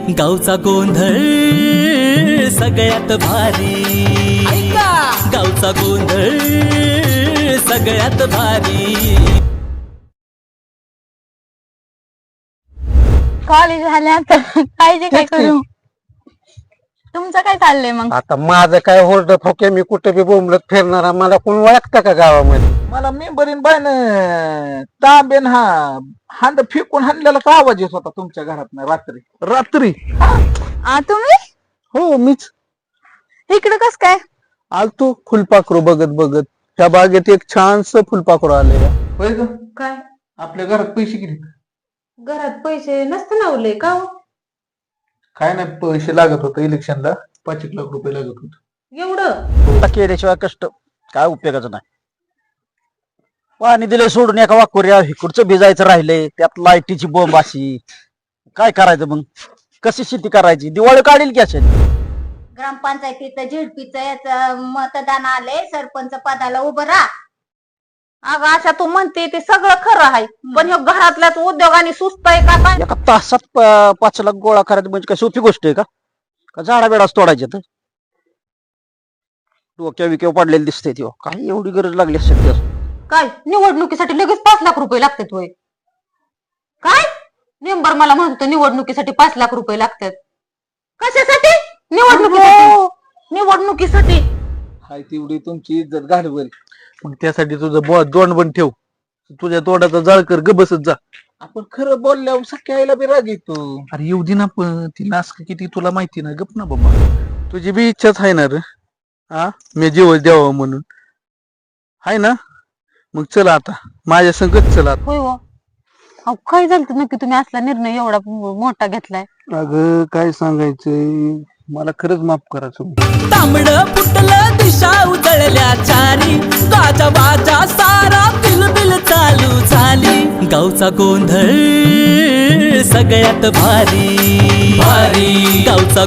गावचा गोंधळ सगळ्यात भारी, गावचा गोंधळ सगळ्यात भारी. कॉलेज झाल्यात पाहिजे काय करू. तुमचं काय चाललंय मग? आता माझं काय होरड फोके, मी कुठे बी बोंबलत फिरणार, मला कोण ओळखतं का गावामध्ये? मला मेंबरीन बायन तांबेन हांड फेकून हाणलेला आवाज येत होता तुमच्या घरात रात्री. तुम्ही हो मीच इकडे कस काय? आलतो फुलपाखरू बघत बघत. त्या बागेत एक छानस फुलपाखरू आलेलं. होय ग, काय आपल्या घरात पैसे किती? घरात पैसे नसते लावले का? काय नाही, पैसे लागत होते इलेक्शनला, 5 लाख रुपये लागत होते. एवढं केल्याशिवाय कष्ट काय उपयोगाचं नाही. पाणी दिले सोडून एका वाकोऱ्या इकडचं भिजायचं राहिले, त्यात लाईटीची बोंब अशी. काय करायचं मग? कशी शेती करायची? दिवाळी काढील की असेल. ग्रामपंचायतीचं झेडपीचं याचं मतदान आले, सरपंच पदाला उभं राहा. अगं अशा तू म्हणते ते सगळं खरं आहे, पण ह्यो घरातल्याच उद्योगाने सुस्त आहे का काय? एका तासात 5 लाख गोळा करायचं म्हणजे काय सोपी गोष्ट आहे का झाडा बेडाच तोडायचे तर डोक्या विक्या पडलेले दिसते तेव्हा. काय एवढी गरज लागली असेल? काय निवडणुकीसाठी लगेच 5 लाख रुपये लागतात होय? काय नेंबर मला म्हणतो निवडणुकीसाठी 5 लाख रुपये लागतात? कशासाठी? निवडणुकीसाठी. हाय तेवढी तुमची इज्जत घालवेल, मग त्यासाठी तुझं दोंड बन ठेव. तुझ्या तोंडाचा जाळ कर, ग बसत जा. आपण खरं बोलल्यावर सख्याला बी राग येतो. अरे येऊ दे ना, पण ती नासक किती तुला माहिती ना. गप ना बाबा, तुझी बी इच्छाच आहे ना रे. मी जीव द्यावं म्हणून आहे ना. मग चला आता माझ्या संगत चला. होय हो. अहो काय झालं नक्की तुम्ही असला निर्णय एवढा मोठा घेतलाय? अगं काय सांगायचंय, मला खरंच माफ करा तुम्ही. तांबड फुटलं दिशा उजळल्या चारी, गाजा बाजा सारा बिलबिल चालू झाली. गावचा गोंधळ सगळ्यात भारी, भारी गावचा